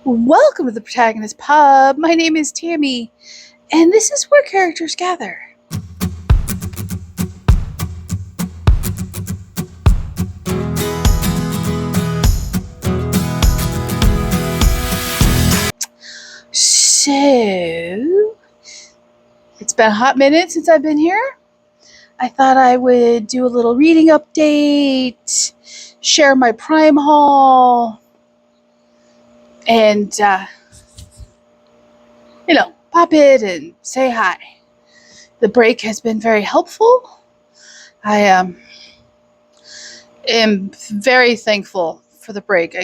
Welcome to the Protagonist Pub. My name is Tammy, and this is where characters gather. So, it's been a hot minute since I've been here. I thought I would do a little reading update, share my Prime haul, and, pop in and say hi. The break has been very helpful. I am very thankful for the break.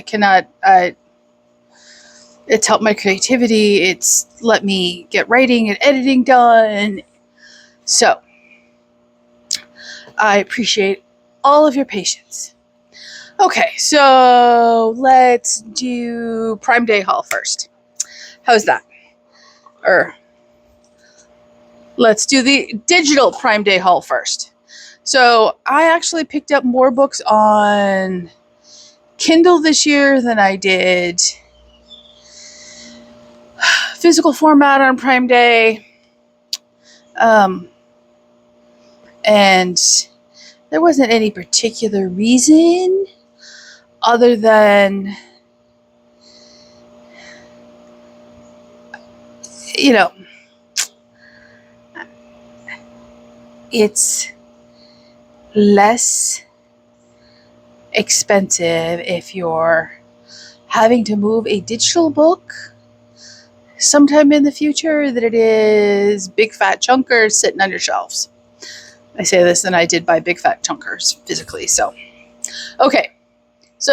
It's helped my creativity. It's let me get writing and editing done. So I appreciate all of your patience. Okay, so let's do Prime Day haul first. How's that? Let's do the digital Prime Day haul first. So I actually picked up more books on Kindle this year than I did physical format on Prime Day. And there wasn't any particular reason other than, it's less expensive if you're having to move a digital book sometime in the future than it is big fat chunkers sitting on your shelves. I say this and I did buy big fat chunkers physically. So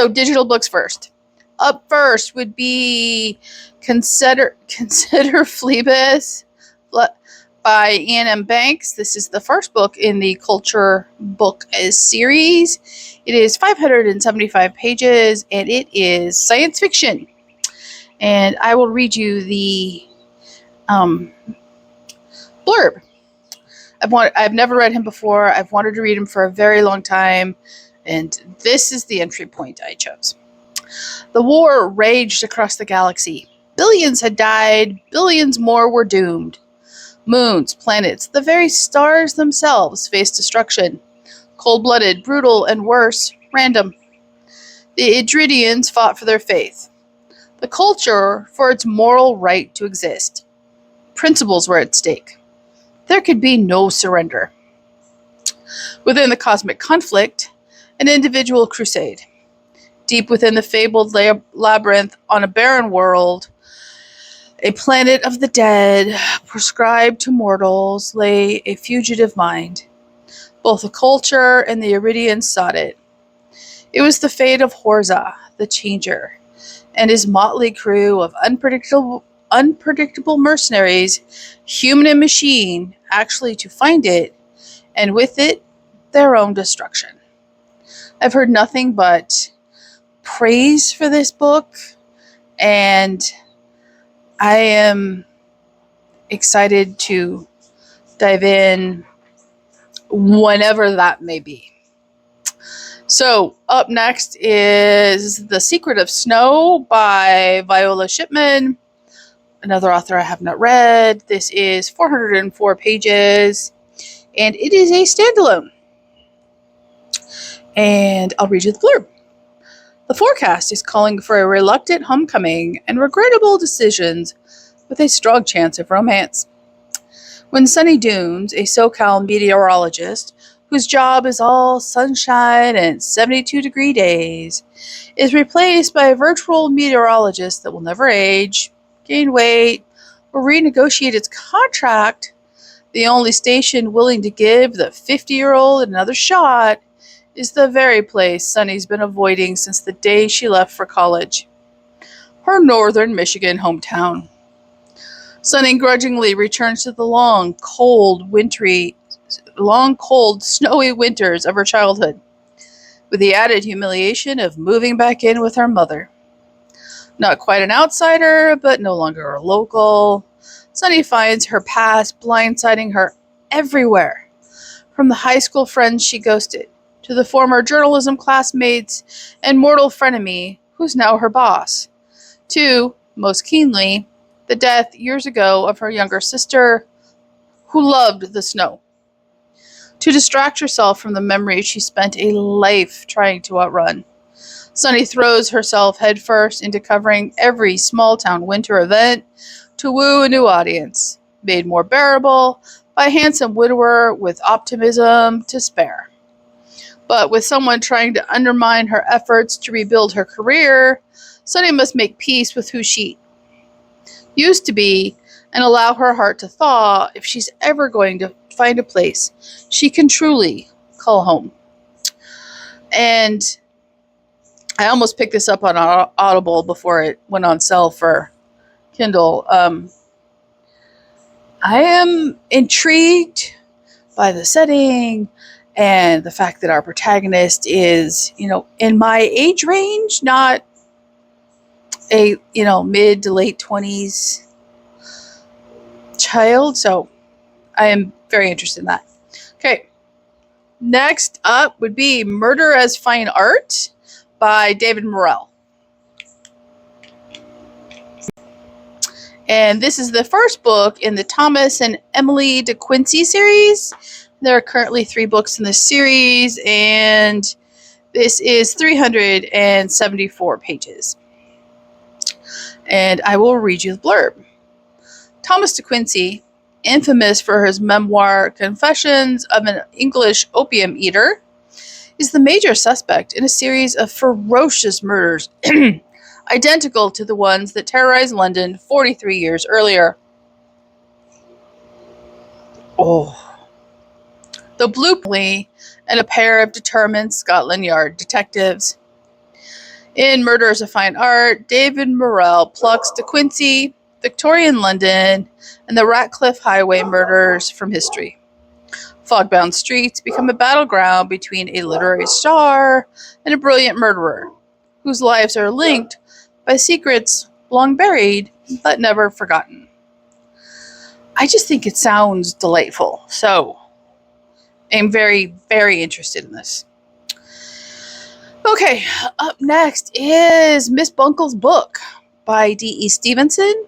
digital books first. Up first would be Consider Phlebas by Anne M. Banks. This is the first book in the Culture Book series. It is 575 pages and it is science fiction. And I will read you the blurb. I've never read him before. I've wanted to read him for a very long time, and this is the entry point I chose. The war raged across the galaxy. Billions had died. Billions more were doomed. Moons, planets, the very stars themselves faced destruction. Cold-blooded, brutal, and worse, random. The Idridians fought for their faith. The culture for its moral right to exist. Principles were at stake. There could be no surrender. Within the cosmic conflict, an individual crusade. Deep within the fabled labyrinth on a barren world, a planet of the dead, prescribed to mortals, lay a fugitive mind. Both the culture and the Iridians sought it. It was the fate of Horza, the Changer, and his motley crew of unpredictable mercenaries, human and machine, actually to find it, and with it, their own destruction. I've heard nothing but praise for this book, and I am excited to dive in whenever that may be. So, up next is The Secret of Snow by Viola Shipman, another author I have not read. This is 404 pages, and it is a standalone. And I'll read you the blurb. The forecast is calling for a reluctant homecoming and regrettable decisions with a strong chance of romance. When Sunny Dunes, a SoCal meteorologist whose job is all sunshine and 72-degree days, is replaced by a virtual meteorologist that will never age, gain weight, or renegotiate its contract, the only station willing to give the 50-year-old another shot is the very place Sunny's been avoiding since the day she left for college. Her northern Michigan hometown. Sunny grudgingly returns to the long, cold, snowy winters of her childhood, with the added humiliation of moving back in with her mother. Not quite an outsider, but no longer a local, Sunny finds her past blindsiding her everywhere, from the high school friends she ghosted, to the former journalism classmates and mortal frenemy who's now her boss, to most keenly the death years ago of her younger sister, who loved the snow. To distract herself from the memories she spent a life trying to outrun, Sunny throws herself headfirst into covering every small town winter event to woo a new audience, made more bearable by a handsome widower with optimism to spare. But with someone trying to undermine her efforts to rebuild her career, Sunny must make peace with who she used to be and allow her heart to thaw if she's ever going to find a place she can truly call home. And I almost picked this up on Audible before it went on sale for Kindle. I am intrigued by the setting and the fact that our protagonist is, in my age range, not a, mid to late 20s child. So I am very interested in that. Okay. Next up would be Murder as Fine Art by David Morrell. And this is the first book in the Thomas and Emily de Quincey series. There are currently 3 books in this series, and this is 374 pages. And I will read you the blurb. Thomas de Quincey, infamous for his memoir Confessions of an English Opium Eater, is the major suspect in a series of ferocious murders identical to the ones that terrorized London 43 years earlier. The Blue Plea and a pair of determined Scotland Yard detectives. In Murder as a Fine Art, David Morrell plucks De Quincey, Victorian London, and the Ratcliffe Highway murders from history. Fog-bound streets become a battleground between a literary star and a brilliant murderer, whose lives are linked by secrets long buried but never forgotten. I just think it sounds delightful, so I'm very, very interested in this. Okay, up next is Miss Bunkle's Book by D.E. Stevenson.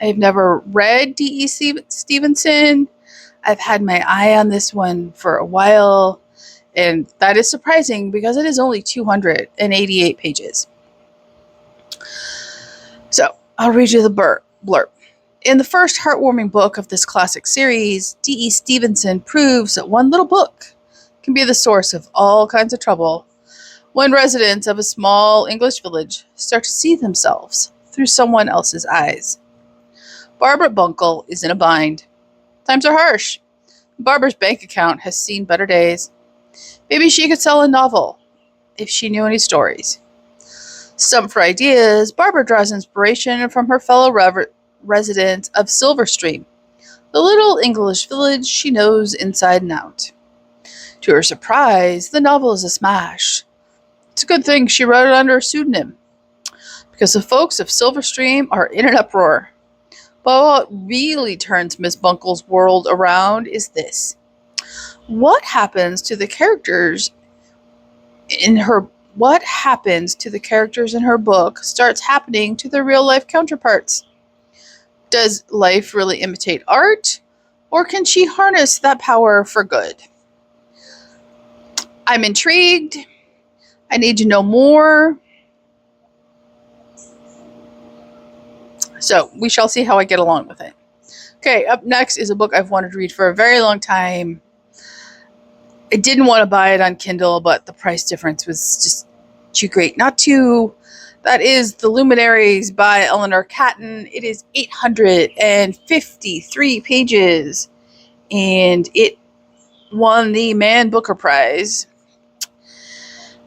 I've never read D.E. Stevenson. I've had my eye on this one for a while, and that is surprising because it is only 288 pages. So, I'll read you the blurb. In the first heartwarming book of this classic series, D.E. Stevenson proves that one little book can be the source of all kinds of trouble when residents of a small English village start to see themselves through someone else's eyes. Barbara Bunkle is in a bind. Times are harsh. Barbara's bank account has seen better days. Maybe she could sell a novel if she knew any stories. Stumped for ideas, Barbara draws inspiration from her fellow residents of Silverstream, the little English village she knows inside and out. To her surprise, the novel is a smash. It's a good thing she wrote it under a pseudonym, because the folks of Silverstream are in an uproar. But what really turns Miss Bunkle's world around is this. What happens to the characters in her book starts happening to their real-life counterparts. Does life really imitate art, or can she harness that power for good? I'm intrigued. I need to know more. So we shall see how I get along with it. Okay, up next is a book I've wanted to read for a very long time. I didn't want to buy it on Kindle, but the price difference was just too great not to. That is The Luminaries by Eleanor Catton. It is 853 pages, and it won the Man Booker Prize.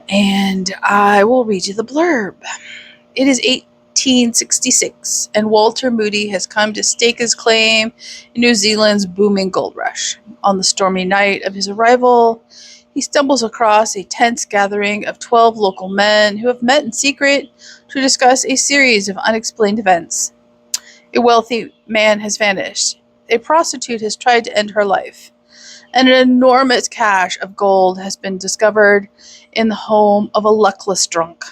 And I will read you the blurb. It is 1866, and Walter Moody has come to stake his claim in New Zealand's booming gold rush. On the stormy night of his arrival, he stumbles across a tense gathering of 12 local men who have met in secret to discuss a series of unexplained events. A wealthy man has vanished. A prostitute has tried to end her life. And an enormous cache of gold has been discovered in the home of a luckless drunk.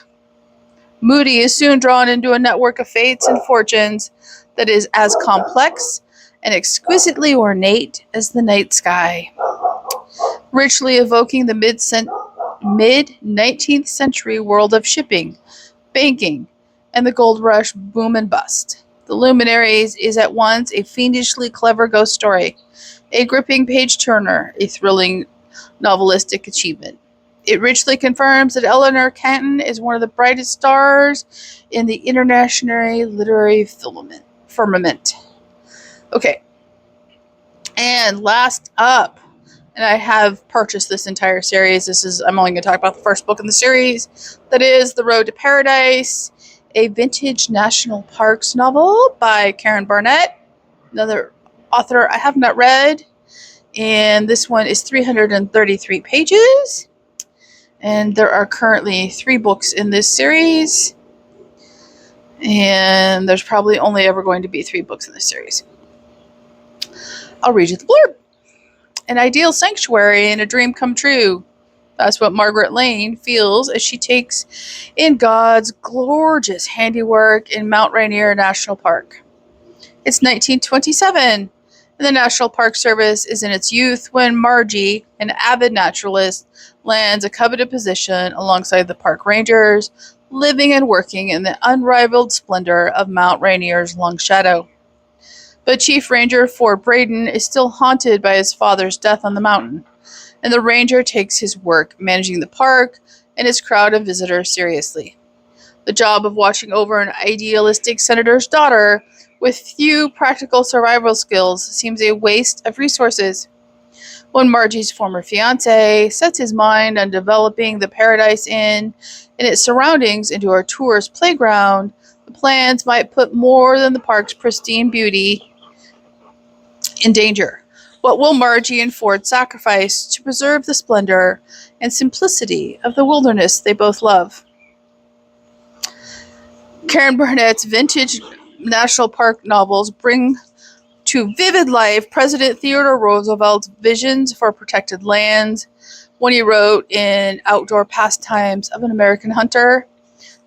Moody is soon drawn into a network of fates and fortunes that is as complex and exquisitely ornate as the night sky, richly evoking the mid 19th century world of shipping, banking, and the gold rush boom and bust. The Luminaries is at once a fiendishly clever ghost story, a gripping page turner, a thrilling novelistic achievement. It richly confirms that Eleanor Canton is one of the brightest stars in the international literary firmament. Okay, and last up, and I have purchased this entire series. I'm only going to talk about the first book in the series. That is The Road to Paradise, a vintage national parks novel by Karen Barnett, another author I have not read. And this one is 333 pages. And there are currently 3 books in this series. And there's probably only ever going to be 3 books in this series. I'll read you the blurb. An ideal sanctuary and a dream come true. That's what Margaret Lane feels as she takes in God's gorgeous handiwork in Mount Rainier National Park. It's 1927, and the National Park Service is in its youth when Margie, an avid naturalist, lands a coveted position alongside the park rangers, living and working in the unrivaled splendor of Mount Rainier's long shadow. But Chief Ranger Ford Braden is still haunted by his father's death on the mountain, and the ranger takes his work managing the park and its crowd of visitors seriously. The job of watching over an idealistic senator's daughter with few practical survival skills seems a waste of resources. When Margie's former fiancé sets his mind on developing the Paradise Inn and its surroundings into a tourist playground, the plans might put more than the park's pristine beauty in danger. What will Margie and Ford sacrifice to preserve the splendor and simplicity of the wilderness they both love? Karen Barnett's vintage national park novels bring to vivid life President Theodore Roosevelt's visions for protected lands when he wrote in Outdoor Pastimes of an American Hunter,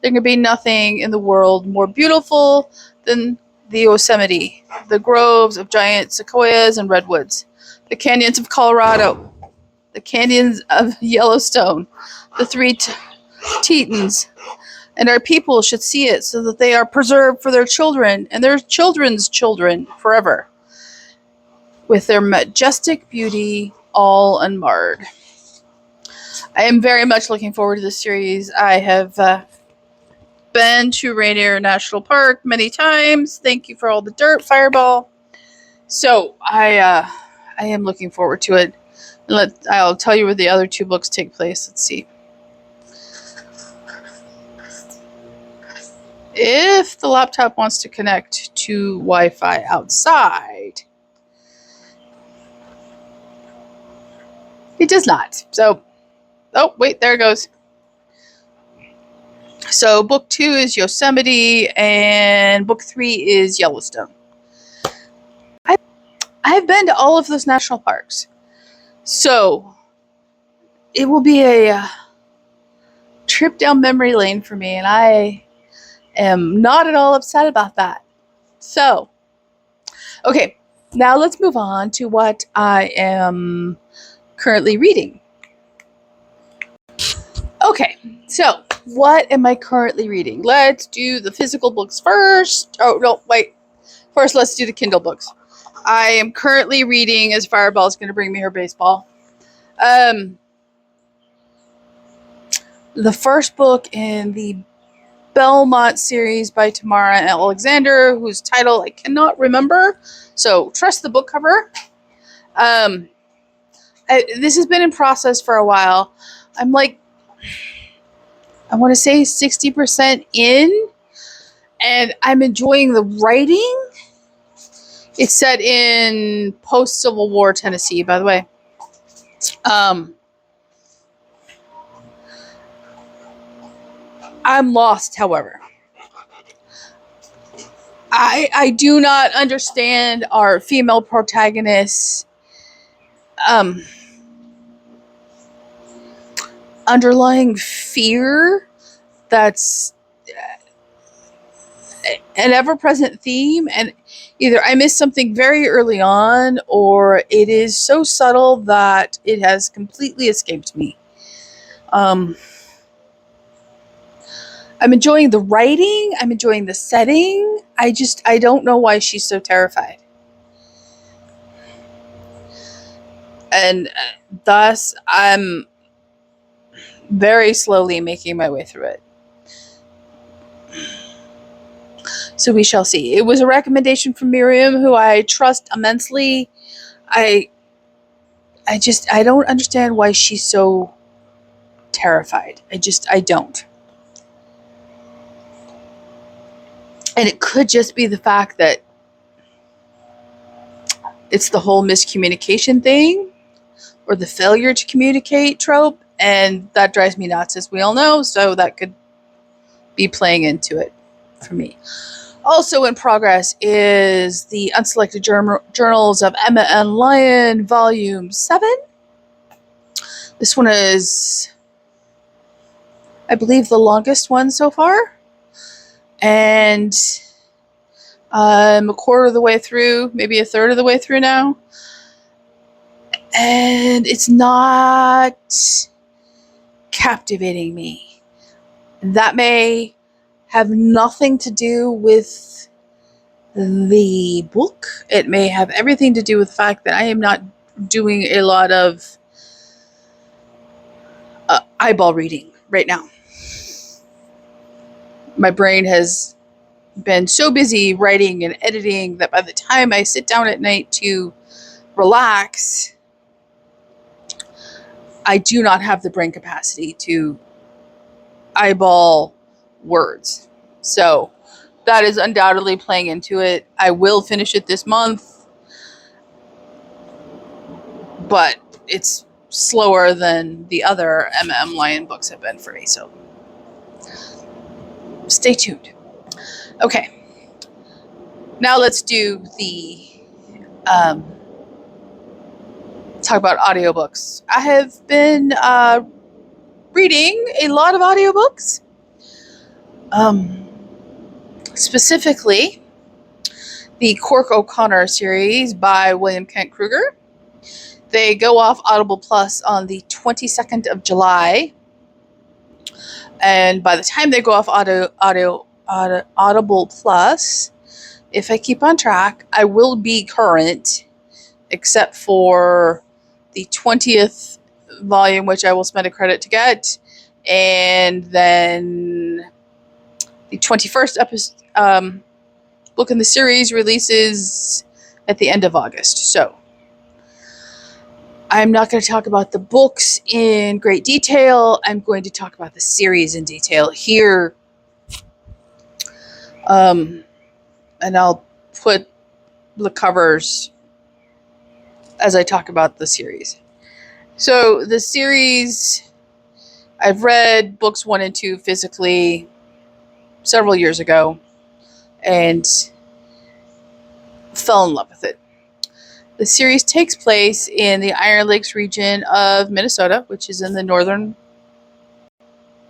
"There can be nothing in the world more beautiful than the Yosemite, the groves of giant sequoias and redwoods, the canyons of Colorado, the canyons of Yellowstone, the Three Tetons, and our people should see it so that they are preserved for their children and their children's children forever, with their majestic beauty all unmarred." I am very much looking forward to this series. I have been to Rainier National Park many times. Thank you for all the dirt, Fireball. So I am looking forward to it. I'll tell you where the other 2 books take place. Let's see. If the laptop wants to connect to Wi-Fi outside, it does not. So, oh wait, there it goes. So book 2 is Yosemite and book 3 is Yellowstone. I've been to all of those national parks. So it will be a trip down memory lane for me, and I am not at all upset about that. So, okay, now let's move on to what I am currently reading. Okay, so what am I currently reading? Let's do the physical books first. Oh, no, wait. First, let's do the Kindle books. I am currently reading, as Fireball is going to bring me her baseball, the first book in the Belmont series by Tamara Alexander, whose title I cannot remember, so trust the book cover. This has been in process for a while. I'm like, I want to say 60% in, and I'm enjoying the writing. It's set in post-Civil War Tennessee, by the way. I'm lost, however. I do not understand our female protagonists' underlying fear that's an ever-present theme, and either I missed something very early on, or it is so subtle that it has completely escaped me. I'm enjoying the writing. I'm enjoying the setting. I don't know why she's so terrified. And thus, I'm very slowly making my way through it. So we shall see. It was a recommendation from Miriam, who I trust immensely. I don't understand why she's so terrified. I don't. And it could just be the fact that it's the whole miscommunication thing, or the failure to communicate trope, and that drives me nuts, as we all know, so that could be playing into it for me. Also in progress is the Unselected Journals of Emma and Lyon, Volume 7. This one is, I believe, the longest one so far. And I'm a quarter of the way through, maybe a third of the way through now. And it's not captivating me. That may have nothing to do with the book. It may have everything to do with the fact that I am not doing a lot of eyeball reading right now. My brain has been so busy writing and editing that by the time I sit down at night to relax, I do not have the brain capacity to eyeball words. So that is undoubtedly playing into it. I will finish it this month, but it's slower than the other M.M. Lyon books have been for me, so stay tuned. Okay, now let's do the talk about audiobooks. I have been reading a lot of audiobooks. Specifically, the Cork O'Connor series by William Kent Kruger. They go off Audible Plus on the 22nd of July. And by the time they go off Audible Plus, if I keep on track, I will be current, except for the 20th volume, which I will spend a credit to get, and then the 21st book in the series releases at the end of August. So I'm not going to talk about the books in great detail. I'm going to talk about the series in detail here. And I'll put the covers as I talk about the series. So the series, I've read books 1 and 2 physically several years ago and fell in love with it. The series takes place in the Iron Lakes region of Minnesota, which is in the northern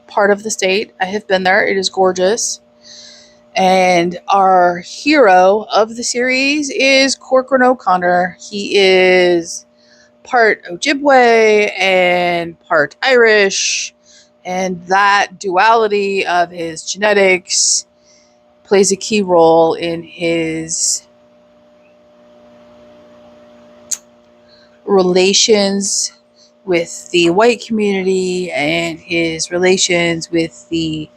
part of the state. I have been there. It is gorgeous. And our hero of the series is Corcoran O'Connor. He is part Ojibwe and part Irish, and that duality of his genetics plays a key role in his relations with the white community and his relations with the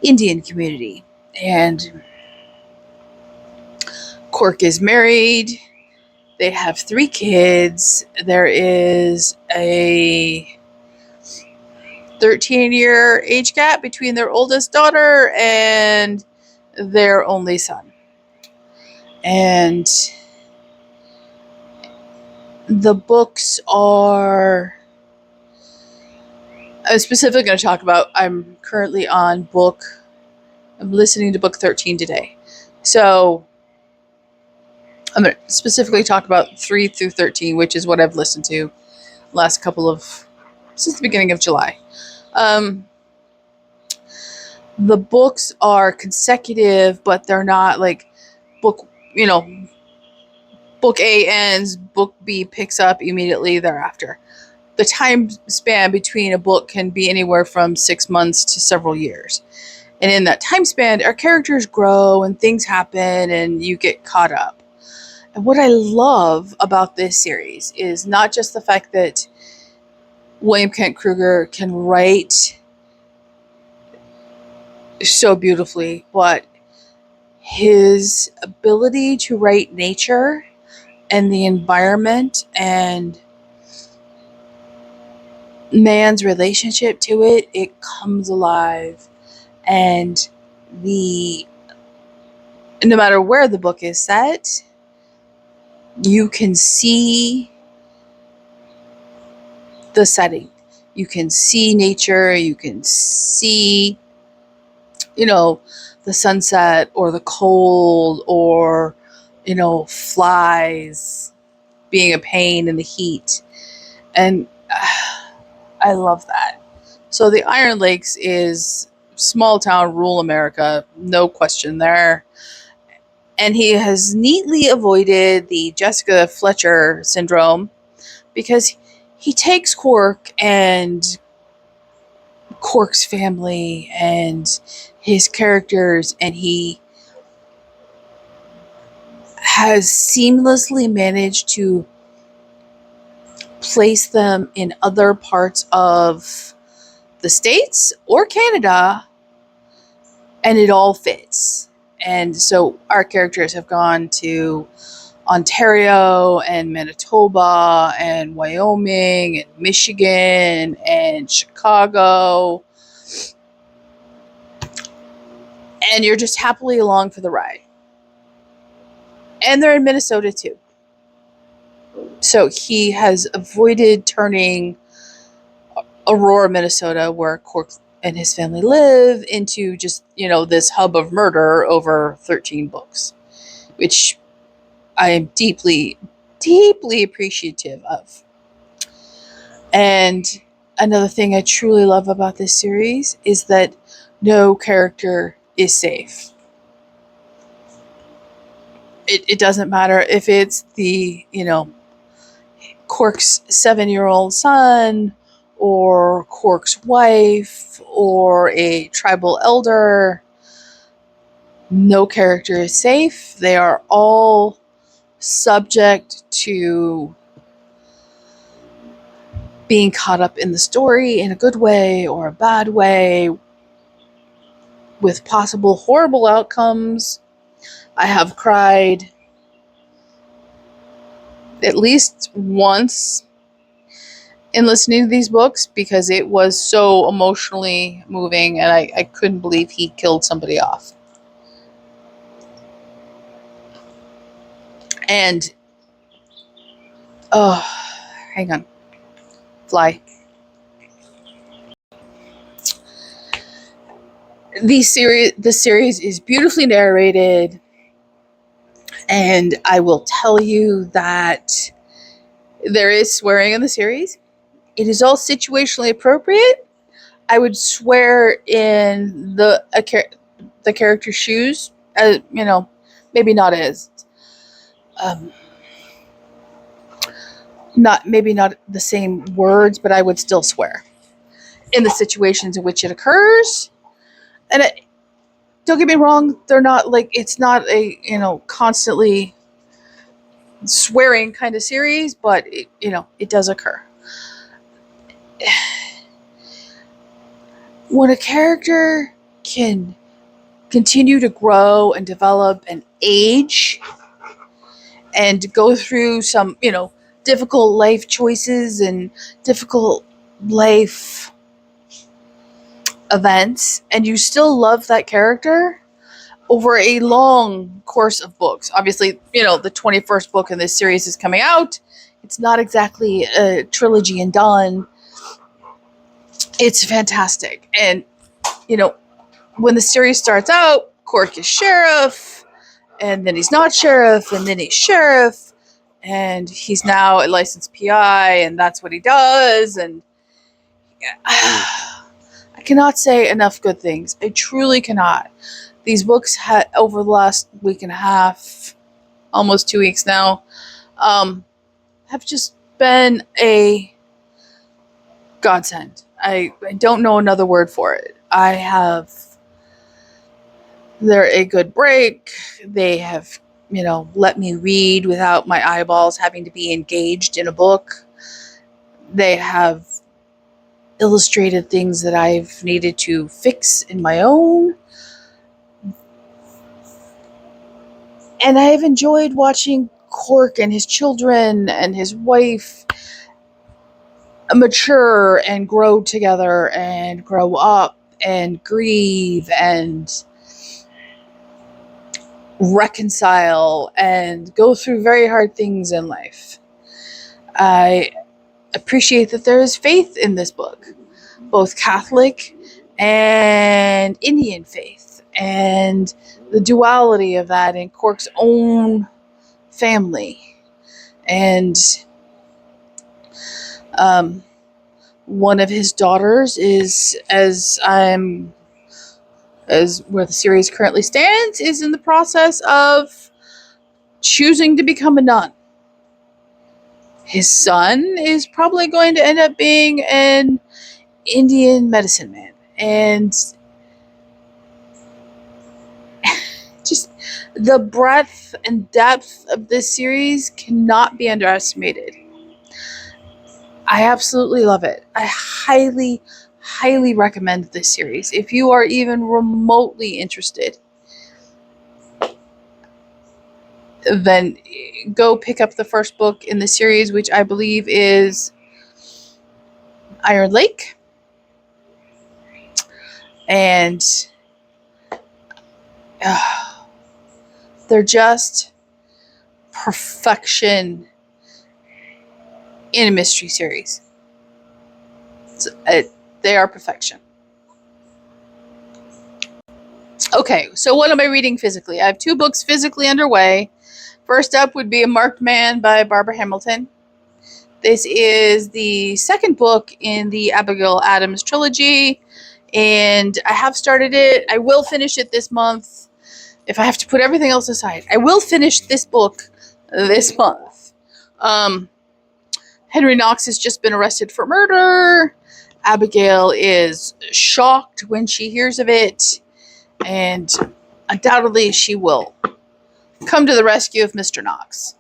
Indian community. And Cork is married. They have 3 kids. There is a 13-year age gap between their oldest daughter and their only son. And the books are, I'm specifically going to talk about, I'm currently on I'm listening to book 13 today. So I'm going to specifically talk about 3 through 13, which is what I've listened to since the beginning of July. the books are consecutive, but they're not like book, you know, book A ends, book B picks up immediately thereafter. The time span between a book can be anywhere from 6 months to several years. And in that time span, our characters grow and things happen and you get caught up. And what I love about this series is not just the fact that William Kent Kruger can write so beautifully, but his ability to write nature and the environment and man's relationship to it, it comes alive. And the no matter where the book is set, you can see the setting. You can see nature, you can see, the sunset or the cold or, flies being a pain in the heat. And I love that. So the Iron Lakes is small town rural America, no question there. And he has neatly avoided the Jessica Fletcher syndrome because he takes Quark and Quark's family and his characters, and he has seamlessly managed to place them in other parts of the States or Canada, and it all fits. And so our characters have gone to Ontario and Manitoba and Wyoming and Michigan and Chicago. And you're just happily along for the ride. And they're in Minnesota too. So he has avoided turning Aurora, Minnesota, where Quark and his family live, into just, this hub of murder over 13 books, which I am deeply, deeply appreciative of. And another thing I truly love about this series is that no character is safe. It doesn't matter if it's the, Quark's 7-year-old son or Quark's wife or a tribal elder. No character is safe. They are all subject to being caught up in the story in a good way or a bad way, with possible horrible outcomes. I have cried at least once in listening to these books because it was so emotionally moving, and I couldn't believe he killed somebody off. And hang on, fly. The series is beautifully narrated, and I will tell you that there is swearing in the series. It is all situationally appropriate. I would swear in the character's shoes, maybe not as not the same words, but I would still swear in the situations in which it occurs. And don't get me wrong, they're not like, it's not a, constantly swearing kind of series, but it does occur. When a character can continue to grow and develop and age and go through some, difficult life choices and difficult life events, and you still love that character over a long course of books. Obviously, the 21st book in this series is coming out. It's not exactly a trilogy and done. It's fantastic. And, when the series starts out, Quark is sheriff, and then he's not sheriff, and then he's sheriff, and he's now a licensed PI, and that's what he does. And I cannot say enough good things. I truly cannot. These books had over the last week and a half, almost 2 weeks now, have just been a godsend. I don't know another word for it. They're a good break. They have, let me read without my eyeballs having to be engaged in a book. They have illustrated things that I've needed to fix in my own. And I've enjoyed watching Cork and his children and his wife mature and grow together and grow up and grieve and reconcile and go through very hard things in life. I appreciate that there is faith in this book, both Catholic and Indian faith, and the duality of that in Cork's own family. And one of his daughters is, as where the series currently stands, is in the process of choosing to become a nun. His son is probably going to end up being an Indian medicine man. And just the breadth and depth of this series cannot be underestimated. I absolutely love it. I highly, highly recommend this series. If you are even remotely interested, then go pick up the first book in the series, which I believe is Iron Lake. And they're just perfection in a mystery series. They are perfection. Okay, so what am I reading physically? I have 2 books physically underway. First up would be A Marked Man by Barbara Hamilton. This is the second book in the Abigail Adams trilogy, and I have started it. I will finish it this month. If I have to put everything else aside, I will finish this book this month. Henry Knox has just been arrested for murder. Abigail is shocked when she hears of it, and undoubtedly she will come to the rescue of Mr. Knox.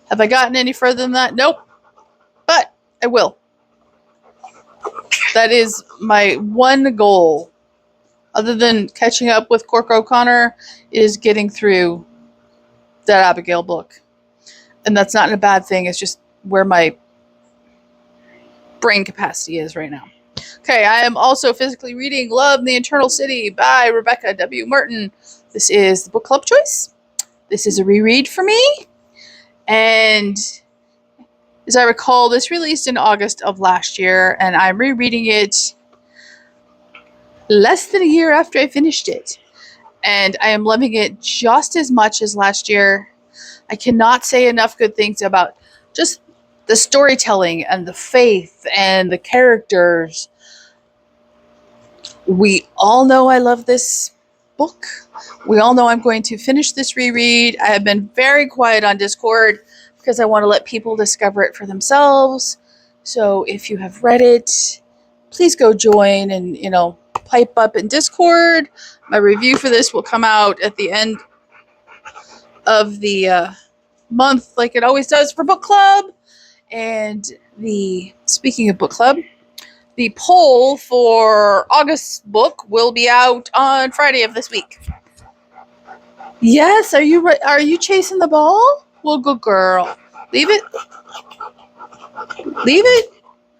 Have I gotten any further than that? Nope. But I will. That is my one goal, other than catching up with Cork O'Connor, is getting through that Abigail book. And that's not a bad thing. It's just where my brain capacity is right now. Okay, I am also physically reading Love in the Eternal City by Rebecca W. Merton. This is the book club choice. This is a reread for me. And as I recall, this released in August of last year, and I'm rereading it less than a year after I finished it. And I am loving it just as much as last year. I cannot say enough good things about just the storytelling and the faith and the characters. We all know I love this book. We all know I'm going to finish this reread. I have been very quiet on Discord because I want to let people discover it for themselves. So if you have read it, please go join and, pipe up in Discord. My review for this will come out at the end of the month, like it always does for book club. And speaking of book club, the poll for August's book will be out on Friday of this week. Yes, are you chasing the ball? Well, good girl. Leave it. Leave it.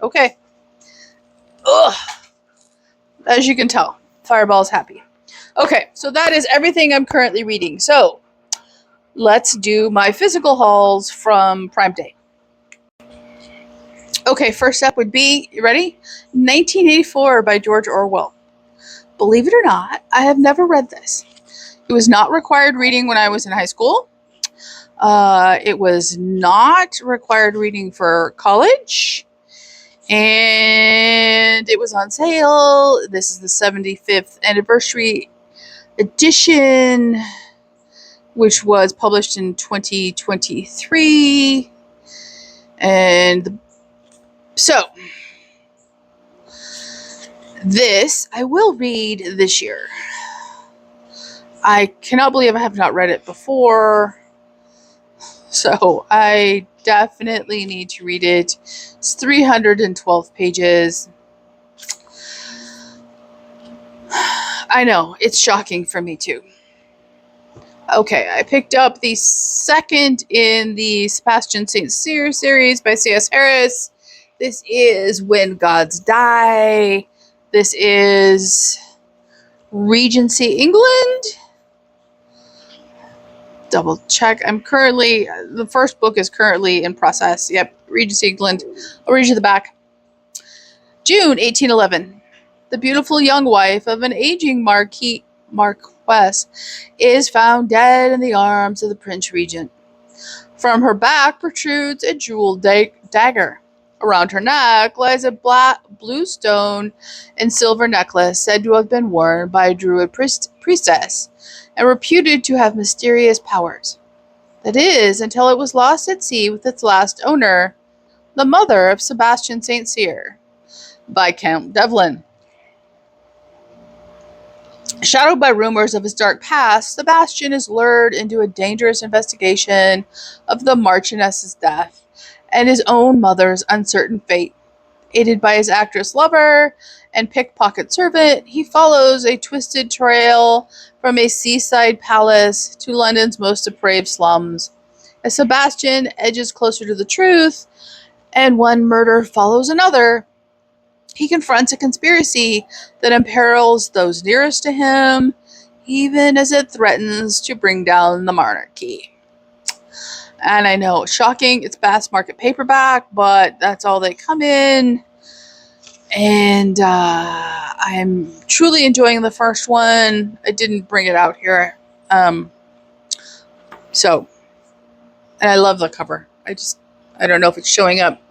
Okay. Ugh. As you can tell, Fireball's happy. Okay, so that is everything I'm currently reading. So let's do my physical hauls from Prime Day. Okay, first up would be, you ready? 1984 by George Orwell. Believe it or not, I have never read this. It was not required reading when I was in high school. It was not required reading for college. And it was on sale. This is the 75th anniversary edition, which was published in 2023. And so, this I will read this year. I cannot believe I have not read it before. So, I definitely need to read it. It's 312 pages. I know, it's shocking for me too. Okay, I picked up the second in the Sebastian St. Cyr series by C.S. Harris. This is When Gods Die. This is Regency England. Double check. The first book is currently in process. Yep, Regency England. I'll read you the back. June 1811. The beautiful young wife of an aging marquess is found dead in the arms of the Prince Regent. From her back protrudes a jeweled dagger. Around her neck lies a blue stone and silver necklace said to have been worn by a druid priestess and reputed to have mysterious powers. That is, until it was lost at sea with its last owner, the mother of Sebastian St. Cyr, by Count Devlin. Shadowed by rumors of his dark past, Sebastian is lured into a dangerous investigation of the Marchioness's death and his own mother's uncertain fate. Aided by his actress lover and pickpocket servant, he follows a twisted trail from a seaside palace to London's most depraved slums. As Sebastian edges closer to the truth, and one murder follows another, he confronts a conspiracy that imperils those nearest to him, even as it threatens to bring down the monarchy. And I know, shocking, it's mass market paperback, but that's all they come in. And I'm truly enjoying the first one. I didn't bring it out here. And I love the cover. I don't know if it's showing up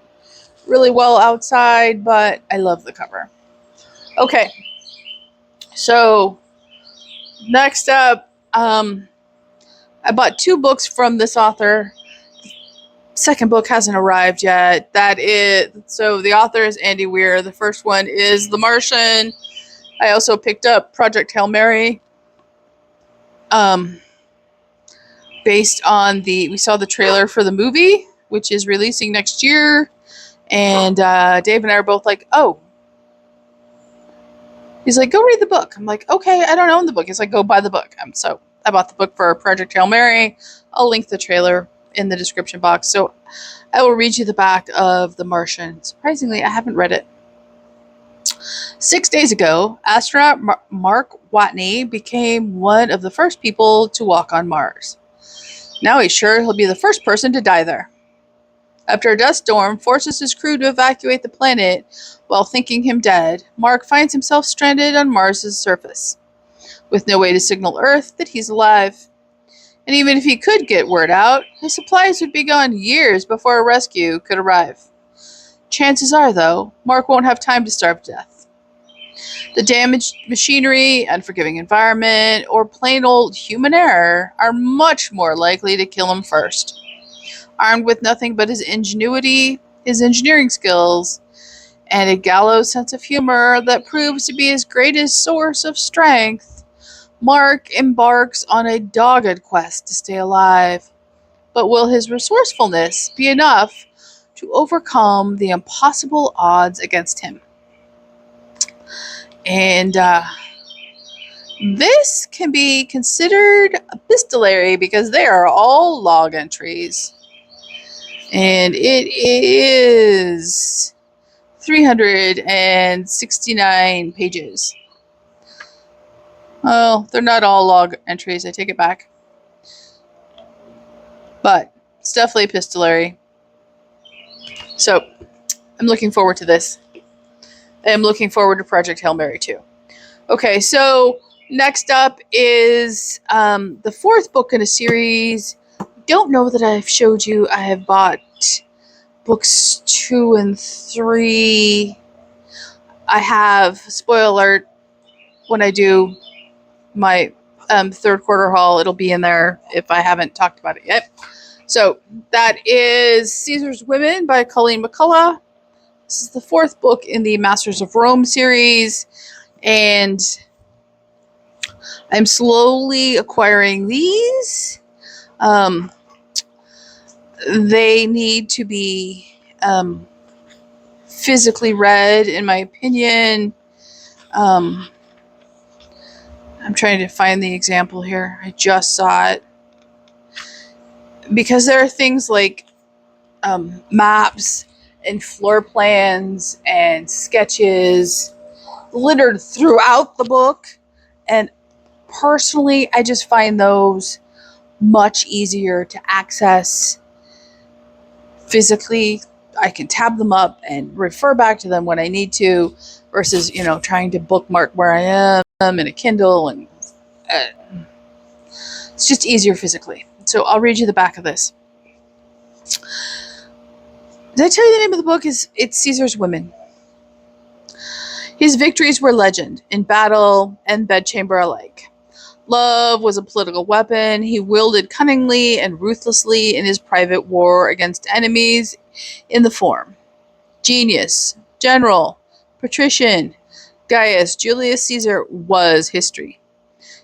really well outside, but I love the cover. Okay, so next up, I bought 2 books from this author. Second book hasn't arrived yet. So the author is Andy Weir. The first one is The Martian. I also picked up Project Hail Mary. Based on we saw the trailer for the movie, which is releasing next year. And Dave and I are both like, oh. He's like, go read the book. I'm like, okay, I don't own the book. He's like, go buy the book. So I bought the book for Project Hail Mary. I'll link the trailer in the description box. So I will read you the back of The Martian. Surprisingly, I haven't read it. 6 days ago, astronaut Mark Watney became one of the first people to walk on Mars. Now he's sure he'll be the first person to die there. After a dust storm forces his crew to evacuate the planet while thinking him dead, Mark finds himself stranded on Mars' surface, with no way to signal Earth that he's alive. And even if he could get word out, his supplies would be gone years before a rescue could arrive. Chances are, though, Mark won't have time to starve to death. The damaged machinery, unforgiving environment, or plain old human error are much more likely to kill him first. Armed with nothing but his ingenuity, his engineering skills, and a gallows sense of humor that proves to be his greatest source of strength, Mark embarks on a dogged quest to stay alive. But will his resourcefulness be enough to overcome the impossible odds against him? And this can be considered epistolary because they are all log entries. And it is 369 pages. Well, they're not all log entries. I take it back. But it's definitely epistolary. So I'm looking forward to this. I'm looking forward to Project Hail Mary too. Okay, so next up is the 4th book in a series. Don't know that I've showed you. I have bought books 2 and 3. I have, spoiler alert, when I do my third quarter haul, it'll be in there if I haven't talked about it yet. So that is Caesar's Women by Colleen McCullough. This is the 4th book in the Masters of Rome series, and I'm slowly acquiring these. They need to be physically read, in my opinion. I'm trying to find the example here. I just saw it. Because there are things like maps and floor plans and sketches littered throughout the book. And personally, I just find those much easier to access physically. I can tab them up and refer back to them when I need to, versus, trying to bookmark where I am in a Kindle. And it's just easier physically. So I'll read you the back of this. Did I tell you the name of the book? It's Caesar's Women. His victories were legend, in battle and bedchamber alike. Love was a political weapon he wielded cunningly and ruthlessly in his private war against enemies in the form. Genius, general, patrician, Gaius Julius Caesar was history.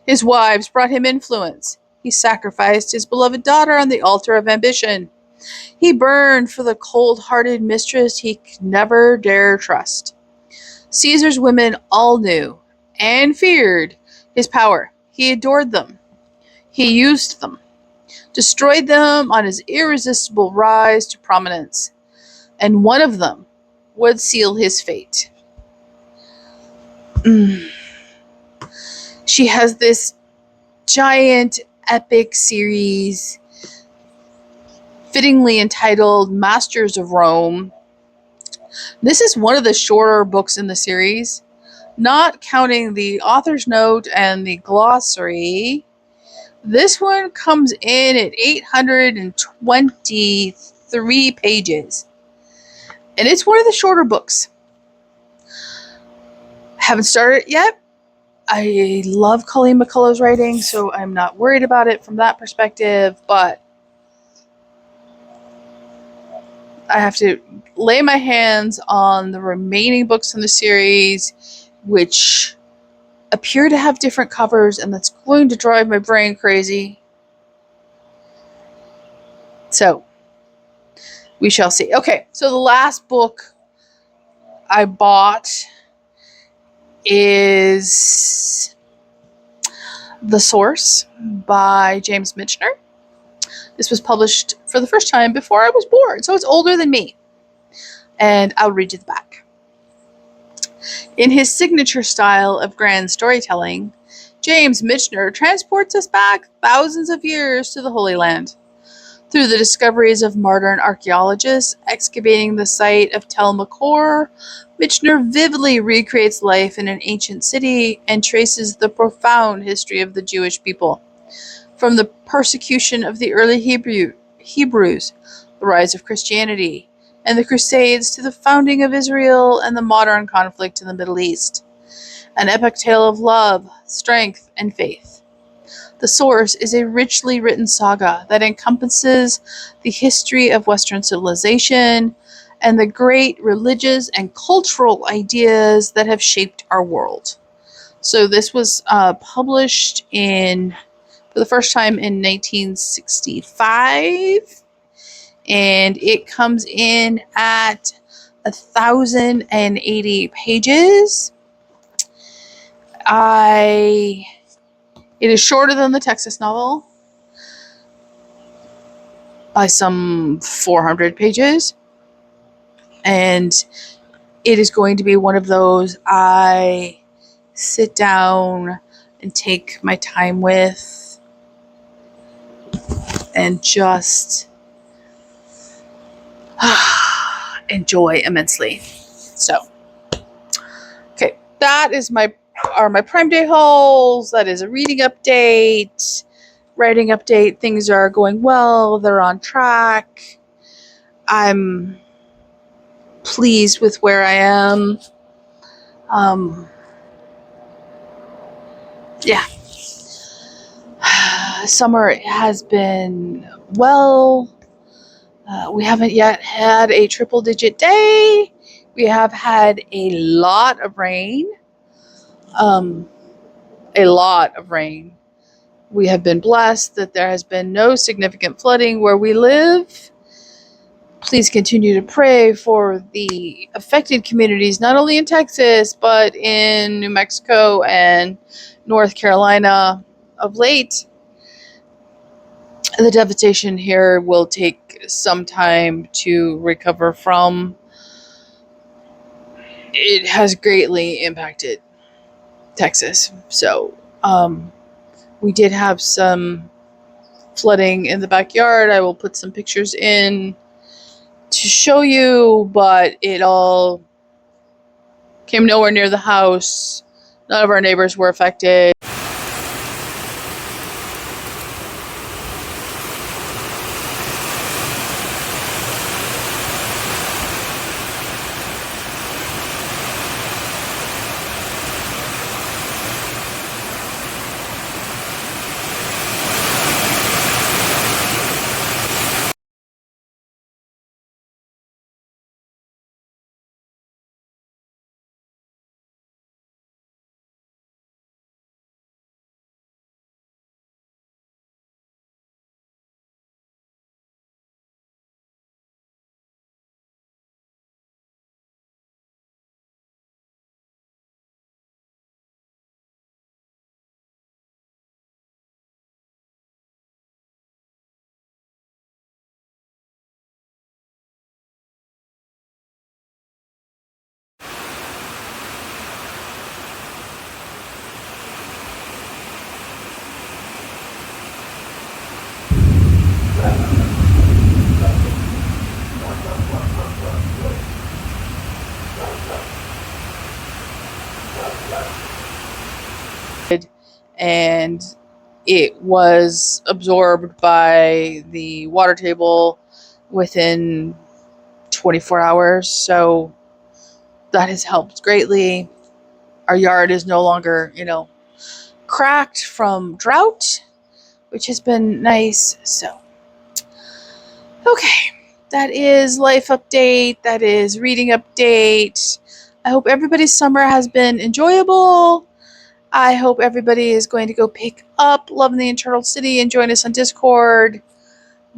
His wives brought him influence. He sacrificed his beloved daughter on the altar of ambition. He burned for the cold-hearted mistress he could never dare trust. Caesar's women all knew and feared his power. He adored them. He used them, destroyed them on his irresistible rise to prominence, and one of them would seal his fate. She has this giant epic series fittingly entitled Masters of Rome. This is one of the shorter books in the series, not counting the author's note and the glossary. This one comes in at 823 pages, and it's one of the shorter books. Haven't started it yet. I love Colleen McCullough's writing, so I'm not worried about it from that perspective, but I have to lay my hands on the remaining books in the series, which appear to have different covers, and that's going to drive my brain crazy. So, we shall see. Okay, so the last book I bought is The Source by James Michener. This was published for the first time before I was born, so it's older than me. And I'll read you the back. In his signature style of grand storytelling, James Michener transports us back thousands of years to the Holy Land. Through the discoveries of modern archaeologists excavating the site of Tel Makor, Michener vividly recreates life in an ancient city and traces the profound history of the Jewish people. From the persecution of the early Hebrews, the rise of Christianity, and the Crusades to the founding of Israel and the modern conflict in the Middle East. An epic tale of love, strength, and faith. The Source is a richly written saga that encompasses the history of Western civilization and the great religious and cultural ideas that have shaped our world. So this was published for the first time in 1965, and it comes in at 1,080 pages. It is shorter than the Texas novel by some 400 pages. And it is going to be one of those I sit down and take my time with and just enjoy immensely. So, okay, that is my Prime Day hauls. That is a reading update, writing update. Things are going well. They're on track. I'm pleased with where I am. Yeah. Summer has been well. We haven't yet had a triple digit day. We have had a lot of rain. A lot of rain. We have been blessed that there has been no significant flooding where we live. Please continue to pray for the affected communities, not only in Texas, but in New Mexico and North Carolina of late. The devastation here will take some time to recover from. It has greatly impacted Texas. So, we did have some flooding in the backyard. I will put some pictures in to show you, but it all came nowhere near the house. None of our neighbors were affected. And it was absorbed by the water table within 24 hours. So that has helped greatly. Our yard is no longer, cracked from drought, which has been nice. So, okay, that is life update. That is reading update. I hope everybody's summer has been enjoyable. I hope everybody is going to go pick up Love in the Eternal City and join us on Discord.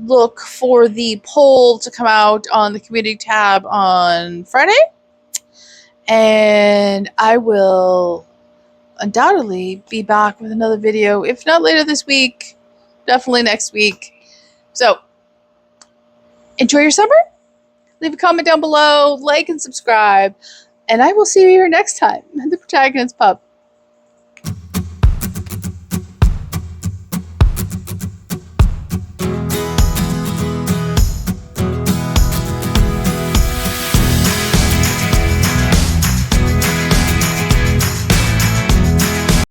Look for the poll to come out on the community tab on Friday. And I will undoubtedly be back with another video, if not later this week, definitely next week. So, enjoy your summer. Leave a comment down below, like and subscribe, and I will see you here next time. The Protagonist Pup.